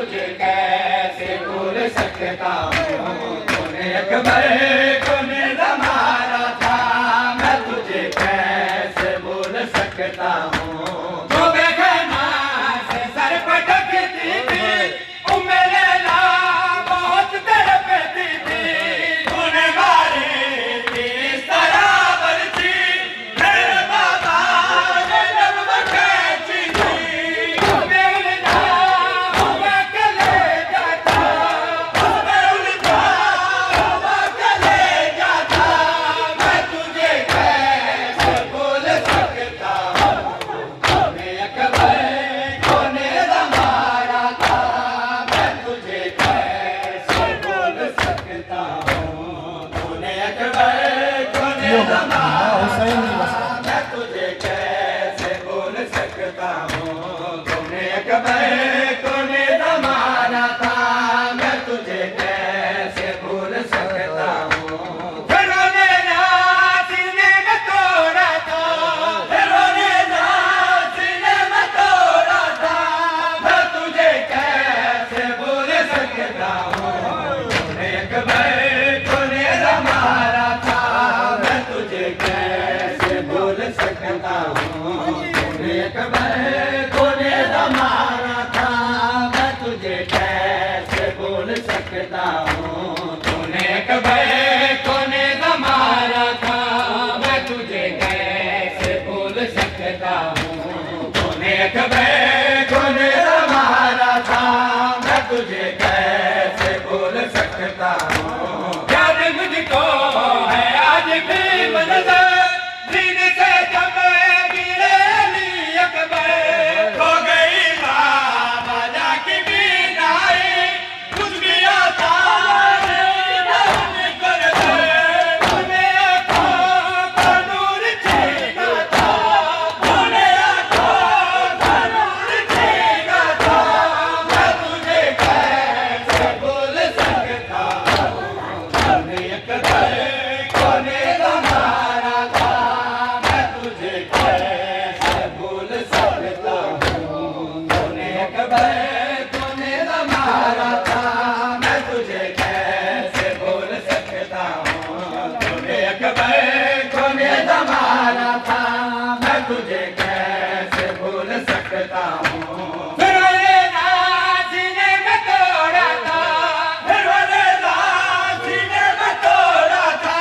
तुझे कैसे भूल सकता हूँ। तूने अकबर को निर्दा मारा था, मैं तुझे कैसे भूल सकता हूँ। तो बेगना से सर पटकती थी, उम्मे लैला बहुत तड़पती थी। तूने मारी थी इस तरह बरसी, मेरे बाबा ने लब खींची थी। मैं उलझा हुआ कलेजा था, मैं उलझा हुआ कलेजा था। मैं तुझे कैसे भूल सकता हूँ। तूने अकबर को निर्दा मारा था, मैं तुझे कैसे भूल सकता हूँ। तूने अकबर को निर्दा मारा था, मैं तुझे कैसे भूल सकता हूँ। तूने अकबर को निर्दा मारा था, मैं तुझे कैसे भूल सकता हूँ। फिरौने सीने में तोड़ा था, फिरौने सीने में तोड़ा था, मैं तुझे कैसे भूल सकता हूँ। तूने अकबर को निर्दा मारा था, मैं तुझे कैसे भूल सकता हूँ। तूने अकबर को निर्दा मारा था, मैं तुझे कैसे भूल सकता हूँ। तूने अकबर को निर्दा मारा था, मैं तुझे कैसे भूल सकता हूँ। तूने अकबर को निर्दा मारा था, मैं तुझे कैसे भूल सकता हूँ। याद मुझको है आज भी मनज़र, दिन से जब गिरे अली अकबर। हो गई बाबा की बीनाई, कुछ भी आता नहीं कर दे। तूने आँखों का नूर छीना था, तूने आँखों का नूर छीना था। मैं तुझे कैसे भूल सकता हूँ। तूने अकबर को निर्दा मारा था, मैं तुझे कैसे भूल सकता हूँ। तूने अकबर को निर्दा मारा था, मैं तुझे कैसे भूल सकता हूँ। तूने अकबर को निर्दा मारा था, मैं तुझे कैसे भूल सकता हूँ। फिरौने सीने में तोड़ा था, फिरौने सीने में तोड़ा था,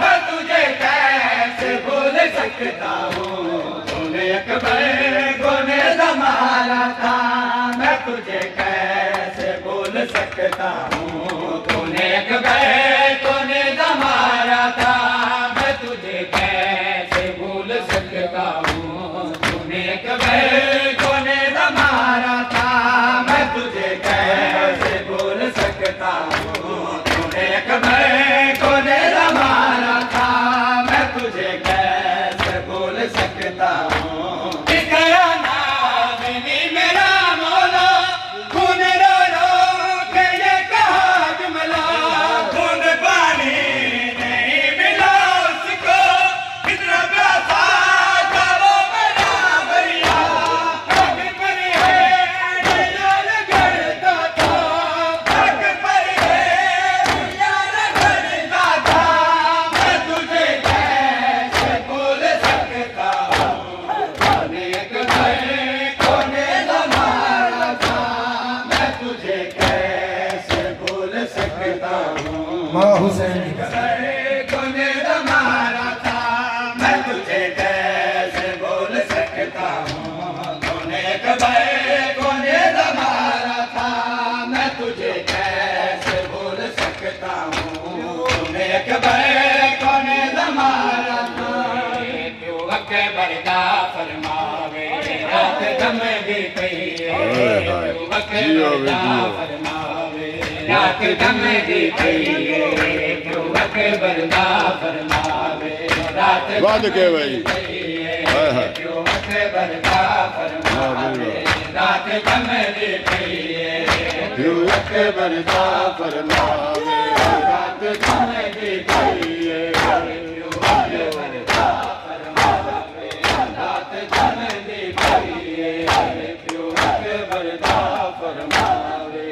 मैं तुझे कैसे भूल सकता हूँ। तूने अकबर को निर्दा मारा था, मैं तुझे कैसे भूल सकता हूँ। तूने अकबर को निर्दा मारा था, मैं तुझे कैसे भूल सकता हूँ। तूने अकबर को निर्दा मारा था, मैं तुझे कैसे भूल सकता हूँ। तूने अकबर को निर्दा मारा था, मैं तुझे कैसे भूल सकता हूँ। इस तरह नाज़नी मेरा मौला, खून रो रो के ये कहा जुमला। खून पानी नहीं मिला उसको, कितना प्यासा था वो मेरा भैया। आग पर है दिया रगड़ता था, आग पर है दिया रगड़ता था। मैं तुझे कैसे भूल सकता हूँ। तूने अकबर को निर्दा मारा था, मैं तुझे कैसे भूल सकता हूँ। माँ हुसैन अकबर को निर्दा मारा था, मैं तुझे कैसे भूल सकता हूँ। तूने अकबर को निर्दा मारा था, मैं तुझे कैसे भूल सकता हूँ। तूने अकबर को निर्दा मारा था। क्यों अकबर का फरमावे रात दम भी कहिए, क्यों अकबर का फरमावे रात दम भी कहिए। क्यों अकबर का फरमावे रात बात के भाई हाय हाय क्यों अकबर का फरमावे रात दम भी कहिए। क्यों अकबर का फरमावे रात दम भी कहिए। क्यों अकबर का फरमावे रात दम भी कहिए। क्यों अकबर का फरमावे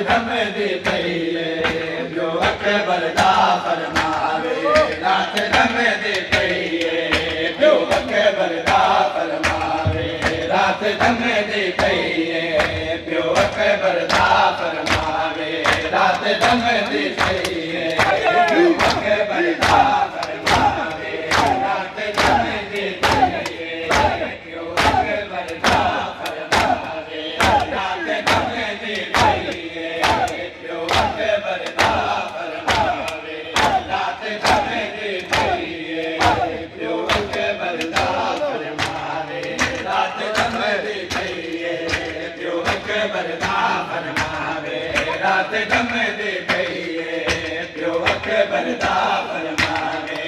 दम दी पईए ॿियो अकबर दा फरमावे रात दम दी पईए ॿियो अकबर दा फरमावे रात दम दी पईए ॿियो अकबर दा फरमावे रात दम दी पईए ॿियो अकबर दा फरमावे रात दम दी पईए ॿियो अकबर दा फरमावे रात दम दी पईए ॿियो अकबर दा फरमावे रात दम दी पईए ॿियो अकबर दा फरमावे रात दम दी पईए ॿियो अकबर दा फरमावे रात दम दी पईए ॿियो अकबर दा फरमावे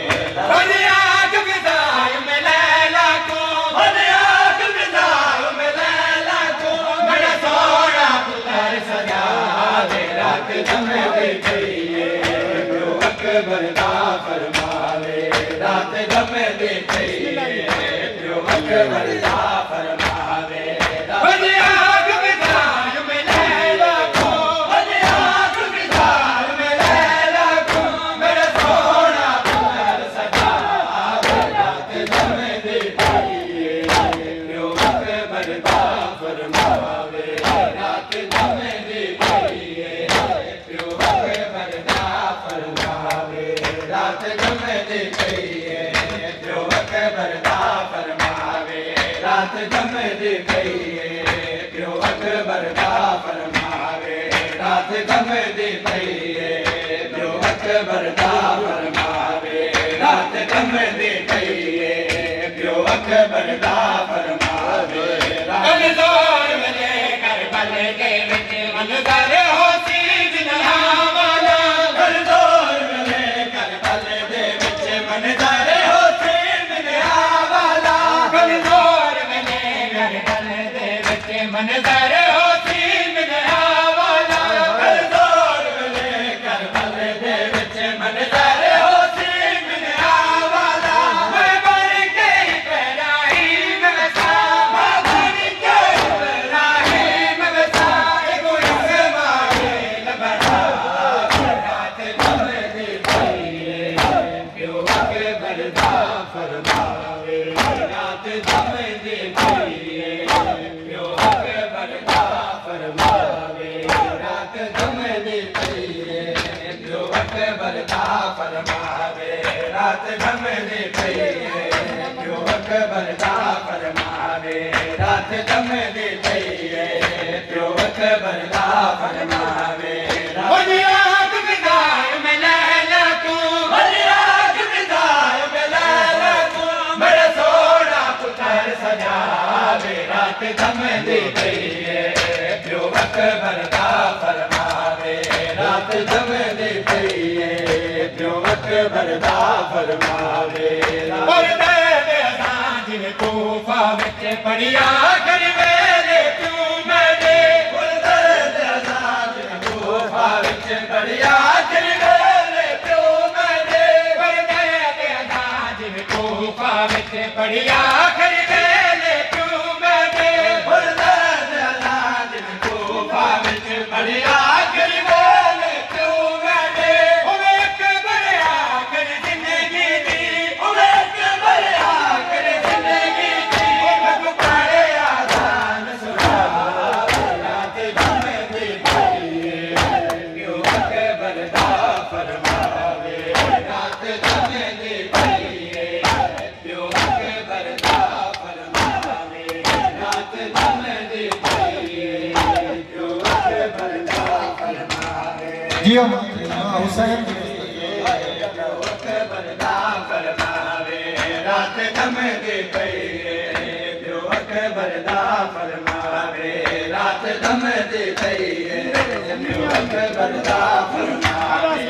वने आग विदाई में लैला को वने आग विदाई में लैला को मेरा सोना पुत्र सजावे रात दम दी पईए ॿियो अकबर दा फरमावे रात दम दी पईए ॿियो अकबर दा फरमावे वने आग विदाई में लैला को वने आग विदाई में लैला को मेरा सोना पुत्र सजावे रात दम दी पईए ॿियो अकबर दा फरमावे रात दम दी पईए ॿियो अकबर दा फरमावे रात दम दी पईए ॿियो अकबर दा फरमावे रात दम दी पईए ॿियो अकबर दा फरमावे रात दम दी पईए ॿियो अकबर दा फरमावे रात दम दी पईए ॿियो अकबर दा फरमावे कमज़ोर मिले करबल के विच मनज़र होसी जिन्हा वाला कमज़ोर मिले करबल दे विच मनज़र होसी जिन्हा वाला कमज़ोर मिले करबल दे विच मनज़र होसी जिन्हा वाला कमज़ोर मिले करबल दे विच मनज़र होसी जिन्हा वाला मैं बन के इब्राहिम वसा मैं बन के इब्राहिम वसा एगो इस्माइल बना रात दम दी पईए ॿियो अकबर दा फरमावे रात दम दी पईए ॿियो अकबर दा फरमावे रात दम दी पईए ॿियो अकबर दा फरमावे रात दम दी पईए ॿियो अकबर दा फरमावे रात दम दी पईए ॿियो अकबर दा फरमावे वने आग विदाई में लैला तू वने आग विदाई में लैला तू मेरा सोना पुत्र सजावे रात दम दी पईए ॿियो अकबर दा फरमावे रात दम दी पईए ॿियो अकबर दा फरमावे परदे दे असां जिन तूफा विच पढ़िया कर वेले तूं मैंने परदे दे असां जिन तूफा विच पढ़िया कर वेले तूं मैंने परदे दे असां जिन तूफा विच पढ़िया कर वेले तूं मैंने परदे दे असां जिन तूफा विच पढ़िया कर वेले तूं मैंने ओवे अकबर आखिर जिंदगी दी ओवे अकबर आखिर जिंदगी दी मैं पुकारे आजान सुनावे रात दम दी पईए ॿियो अकबर दा फरमावे रात दम दी पईए ॿियो अकबर दा फरमावे रात दम दी पईए ॿियो अकबर दा फरमावे जियो हुसैन अकबर दा फरमावे रात दम दी पईए ॿियो अकबर दा फरमावे रात दम दी पईए ॿियो अकबर दा फरमावे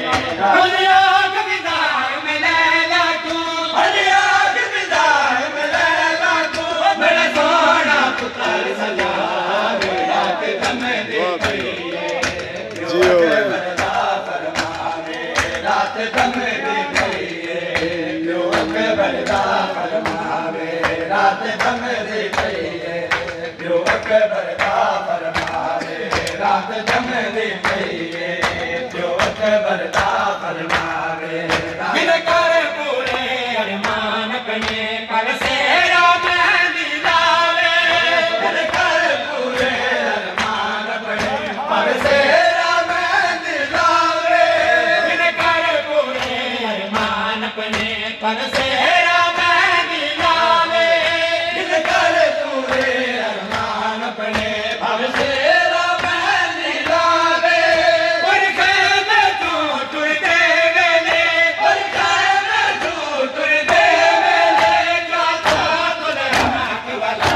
वने आग विदाई में लैला तू वने आग विदाई में लैला तू मेरा सोना पुत्र सजावे रात दम दी पईए ॿियो अकबर दा फरमावे रात दम दी पईए ॿियो अकबर दा फरमावे रात दम दी पईए ॿियो अकबर दा फरमावे रात जमदी पईए प्यो अकबर दा फरमावे बिन कर पूरे अरमान अपने पर सेरा मेहंदी लावे बिन कर पूरे अरमान अपने पर सेरा मेहंदी लावे बिन कर पूरे अरमान अपने पर सेरा मेहंदी लावे बिन कर पूरे अरमान अपने पर सेरा मेहंदी लावे और खैर में तू टुरते वेले और खैर में तू टुरते वेले जाता दुल्हन वाला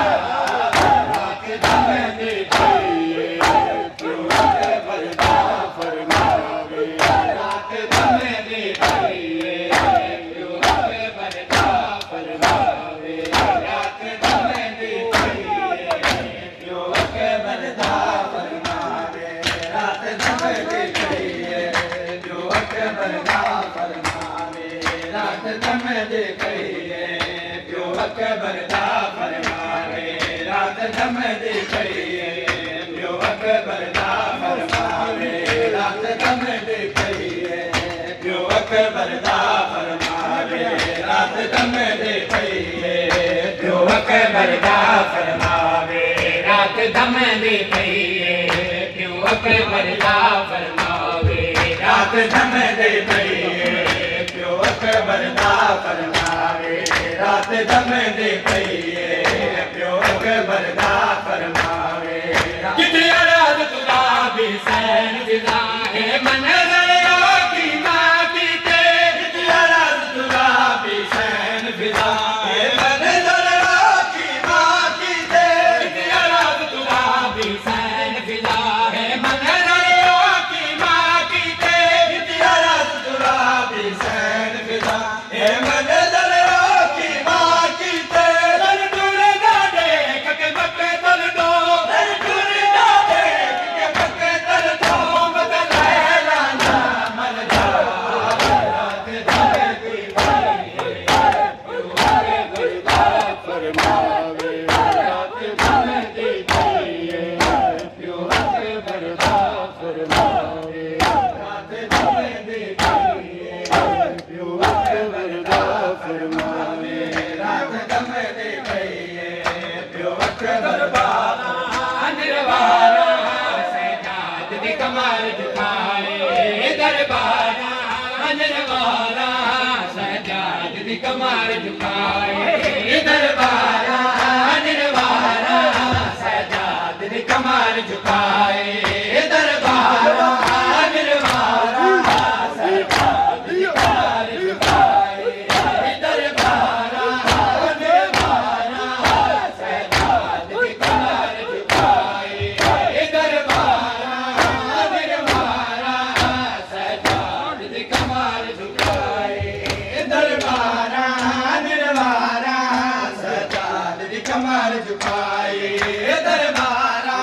रात जमदी पईए प्यो अकबर दा फरमावे रात जमदी पईए प्यो अकबर दा फरमावे रात जमदी पईए प्यो अकबर दा फरमावे रात जमदी पईए प्यो अकबर दा फरमावे रात जमदी पईए प्यो अकबर दा फरमावे रात जमदी पईए प्यो अकबर दा फरमावे रात जमदी पईए प्यो अकबर दा फरमावे रात जमदी पईए प्यो अकबर दा फरमावे रात जमदी पईए प्यो अकबर दा फरमावे रात जमदी पईए प्यो अकबर दा फरमावे रात जमदी पईए प्यो अकबर दा फरमावे किथे रात तुला भी सैन दिला है मन दरिया की मां की ते किथे रात तुला भी सैन दिला है मन दरिया की मां की ते किथे रात तुला भी सैन दिला है मन दरिया की मां की ते किथे रात तुला भी सैन दिला है मन दरिया की मां की ते दर दूर ना देख के बके दल दो दर दूर ना देख के बके दल दो बदले लाना मर जा रात जमदी पईए प्यो अकबर दा फरमावे रात जमदी पईए प्यो अकबर दा फरमावे रात जमदी पईए प्यो अकबर दा फरमावे रात जमदी पईए प्यो अकबर बाबा निर्वारा सजाद दी कमर झुकाए दरबारा निर्वारा सजाद दी कमर झुकाए दरबारा निर्वारा सजाद दी कमर झुकाए दरबारा निर्वारा सजाद दी कमर झुकाए दरबारा निर्वारा सजाद दी कमर झुकाए दरबारा निर्वारा सजाद दी कमर झुकाए दरबारा निर्वारा सजाद दी कमर झुकाए दरबारा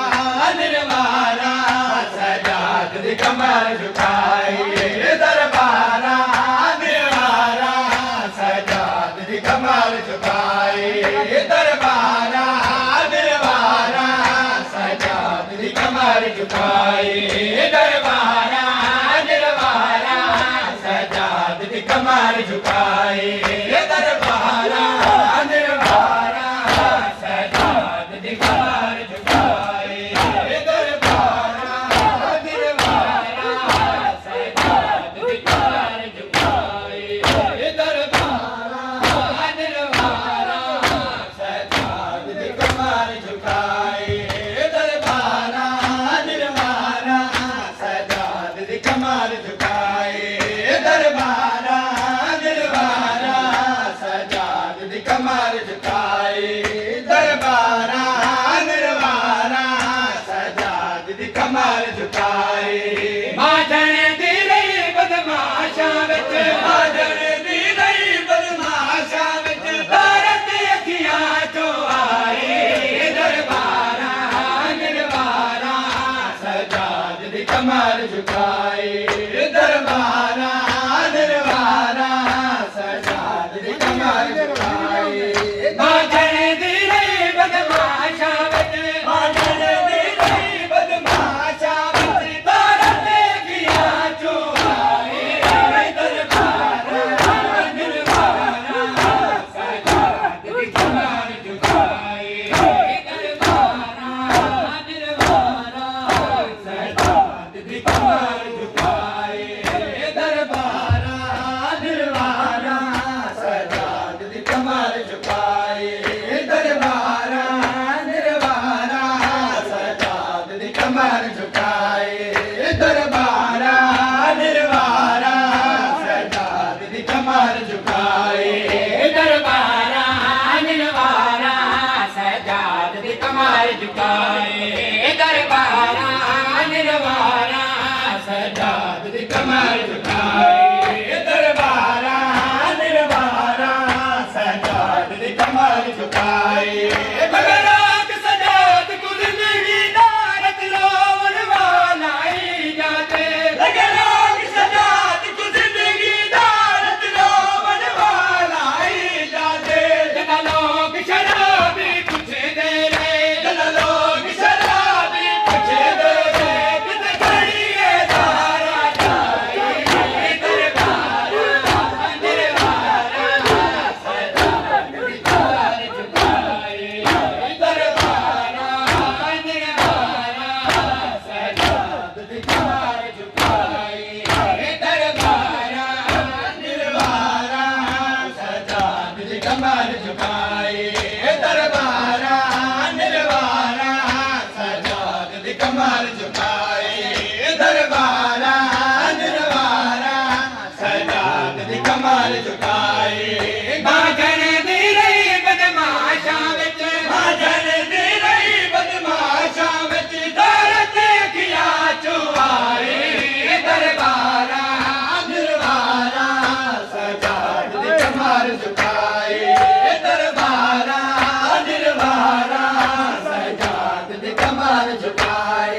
निर्वारा सजाद दी कमर झुकाए दरबारा निर्वारा सजाद दी कमर झुकाए दरबारा निर्वारा सजाद दी कमर झुकाए दरबारा निर्वारा सजाद दी कमर झुकाए दरबारा निर्वारा सजाद दी कमर झुकाए दरबारा निर्वारा सजाद दी कमर झुकाए दरबारा निर्वारा सजाद दी कमर झुकाए दरबारा निर्वारा सजाद दी कमर झुकाए दरबारा निर्वारा सजाद दी कमर झुकाए दरबारा निर्वारा सजाद दी कमर झुकाए माजन दी रही बदमाशा विच माजन दी रही बदमाशा विच भारत अखियां चो आए दरबारा निर्वारा सजाद दी कमर झुकाए दरबारा निर्वारा सजाद दी कमर झुकाए माजन दी रही बदमाशा विच माजन दी रही बदमाशा कमर झुकाए दरबारा निर्वारा सजाद दी कमर झुकाए बाजन दी रही बदमाशां विच बाजन दी रही बदमाशां विच दर्द अखियां चों आए दरबारा निर्वारा सजाद दी कमर झुकाए दरबारा निर्वारा सजाद दी कमर झुकाए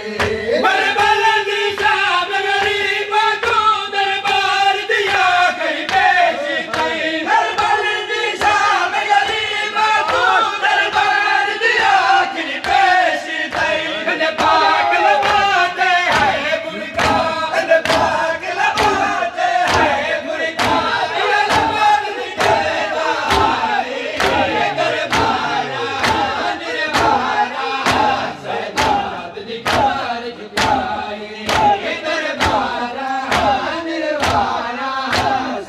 बरबल दी शाम गरीबा को दरबार दिया कई पेश कई बरबल दी शाम गरीबा को दरबार दिया कई पेश कई कद पाक लबाते है बुरका कद पाक लबाते है बुरका लबात दी दरबार दरबारा निर्वारा सजाद दी कमर झुकाए दरबारा निर्वारा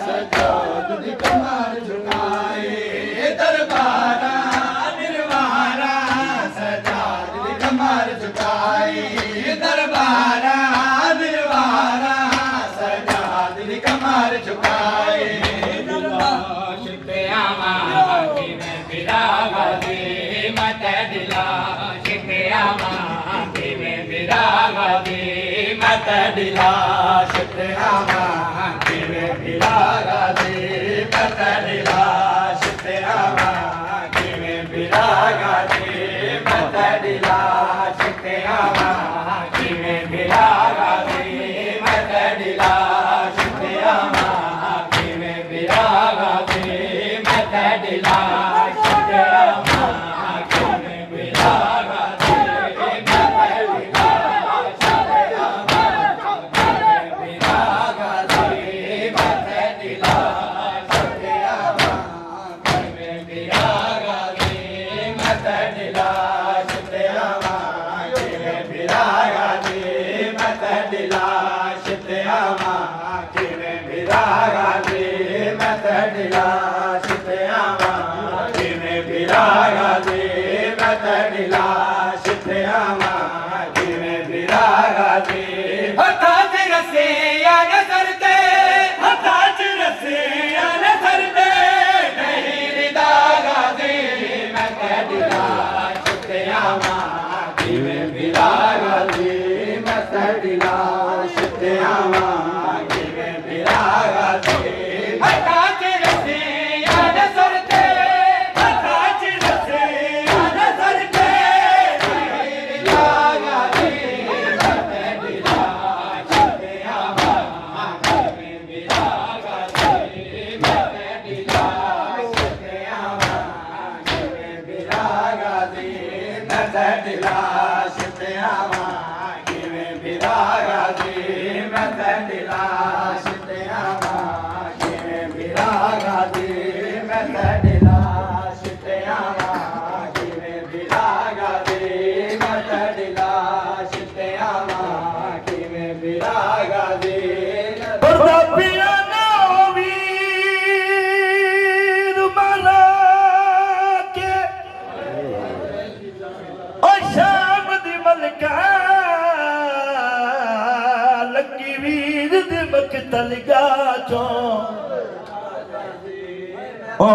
सजाद दी कमर झुकाए दरबारा निर्वारा सजाद दी कमर झुकाए दरबारा निर्वारा सजाद दी कमर झुकाए दिलाश पे आवा में बिरागा दे मत दिलाश पे आवा में बिरागा दे मत दिलाश पे आवा में बिरागा दे मत दिलाश पे आवा में बिरागा दे मत दिलाश पे आवा में बिरागा दे मत दिलाश पे आवा में बिरागा दे मत दिलाश पे आवा में बिरागा दे मत दिलाश पे आवा में बिरागा दे मत दिलाश पे आवा में बिरागा दे मत दिलाश पे आवा में बिरागा दे मत दिलाश पे आवा में बिरागा दे मत दिलाश पे आवा में बिरागा दे मत दिलाश पे आवा में बिरागा दे हथा च रसे या नजर ते हथा च रसे या नजर ते नहीं रिदागा दे मत दिलाश पे आवा में बिरागा दे मत दिलाश पे आवा में बिरागा दे हथा च रसे या नजर ते हथा च रसे या नजर ते नहीं रिदागा दे मत दिलाश पे आवा में बिरागा दे मत दिलाश पे आवा में बिरागा दे मत दिलाश पे आवा में बिरागा दे मत दिलाश पे आवा में बिरागा दे मत दिलाश पे आवा में बिरागा दे मत दिलाश पे आवा में बिरागा दे परदापिया ना वीर माला के ओ शाम दी मलका लगी वीर दी मकतल चो ओ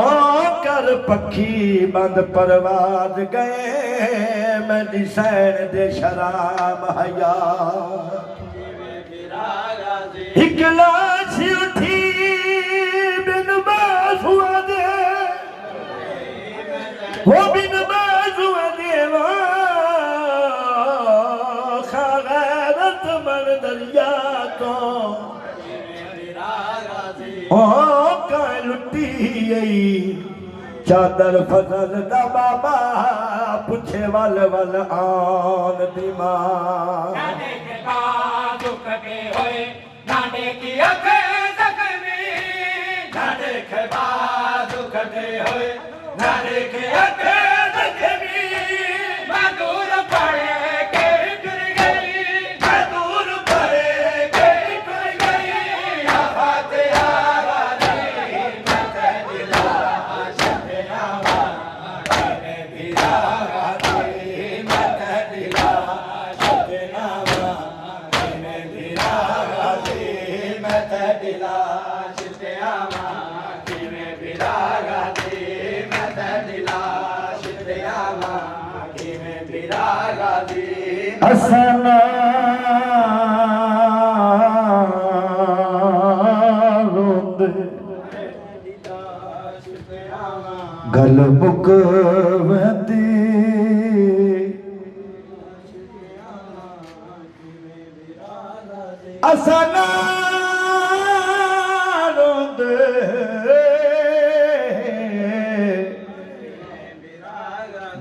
कर पखी बंद परवाद गए मैं दिसैन दे शराब हया एक लाश उठी बिन बाजुआ दे वो बिन बाजुआ देवा खैरत मन दरिया को ओ का लुटी आई चादर फजल दा बाबा पुछे वल वल आन दी मां ना देखे दुख के होए ना देखी अखे जख्मी ना देखे दुख के होए ना देखे अखे जख्मी मधुर पड़े के गिर गई मधुर पड़े के गिर गई आफत आवा दी मत दिलाश पे आवा मेरे बिरागा दी मत दिलाश पे आवा हसना रोंद गल मुक वंदी हसना रोंद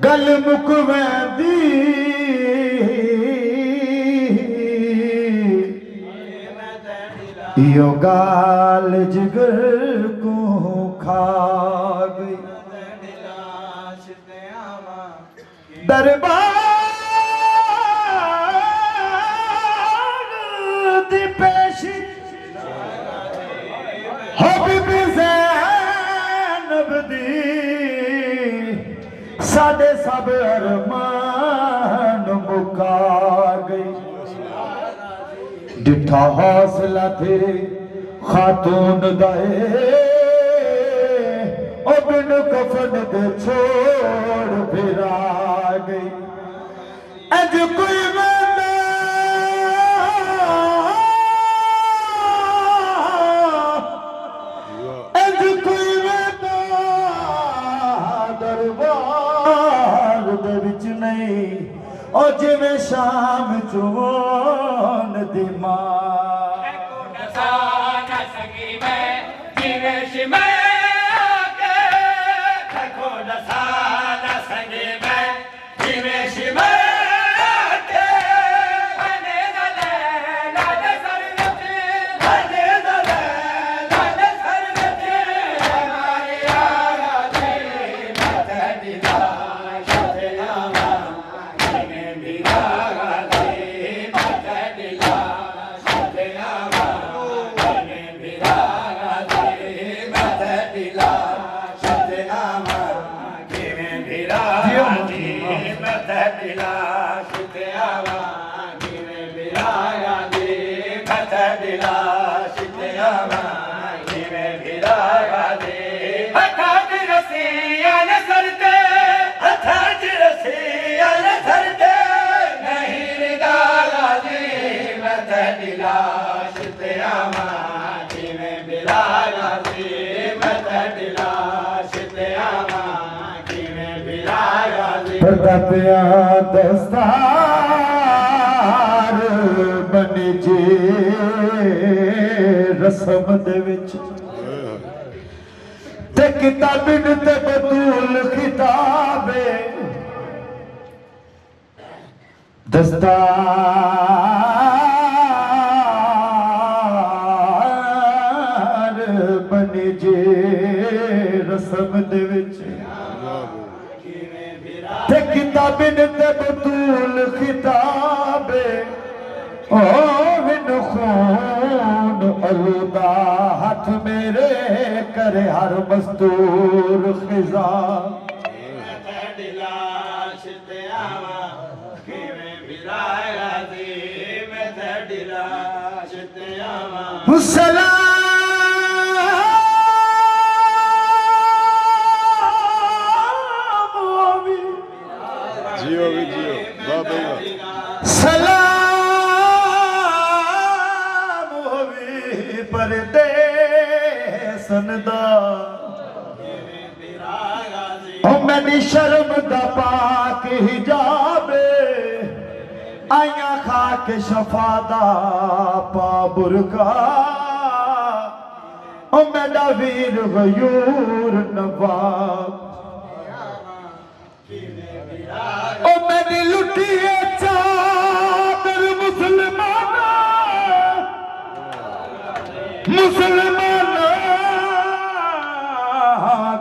गल मुक वंदी यो गाल जिगर को खा गई दरबार दी पेशी हो बीबी ज़ैनब दी साडे सब अरमान मुका गई डिठा हौसला थे खातून दाए ओ बिन कफन दे छोड़ फिरा गई अज कोई बंदा अज कोई बंदा दरबार दे विच नहीं ओ जिवें शाम चोन दी मां पिया दस्तार बने जे रसम दे विच ते किताबिन ते बतूल खिताबे दस्तार बने जे रसम दे विच ते किताबिन ते बतूल खिताबे ओ विन खून अलूदा हाथ मेरे करे हर मस्तूर खिजा सलाम होवी परदेसन दा ओ मेरी शर्म दा पाक हिजाबे आया खाक शफा दा पा बुरका ओ मेरा वीर गयूर नवाब ओ मेरी लुटी चादर मुसलमान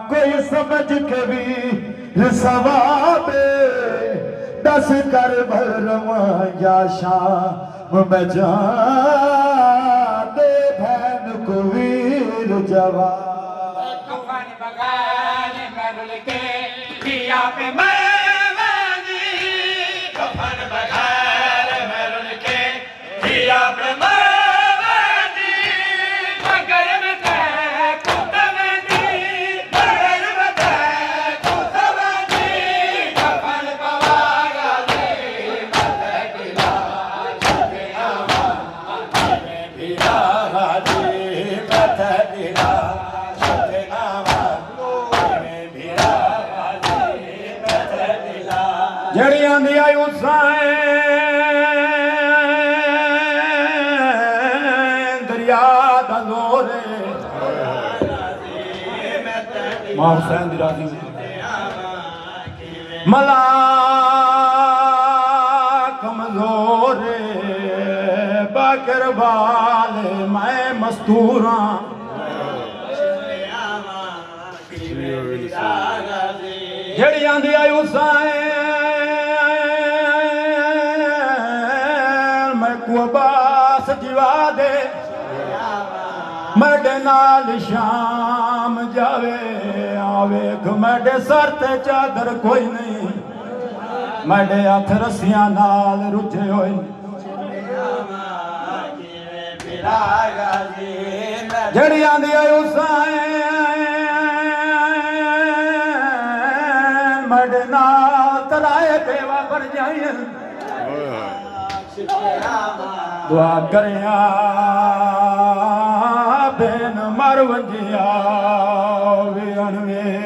कोई समझ के भी सवाब दस कर भरवा या शाम में जा दे बहन को वीर जवाब मां हुसैन दी राजी मला कमजोर बाकर वाले मैं मस्तूरा जेड़ी आंदी आई हुसैन मैं को अब्बास जिवा दे मेरे नाल शाम जावे आवे मेरे सर ते चादर कोई नहीं मेरे हथ रस्सियां नाल रुझे होए जड़ी आंदी आई हुसैन मेरे नाल तराए बेवा पर जाए दुआ करिया बेन मर वंजिया वे अनवे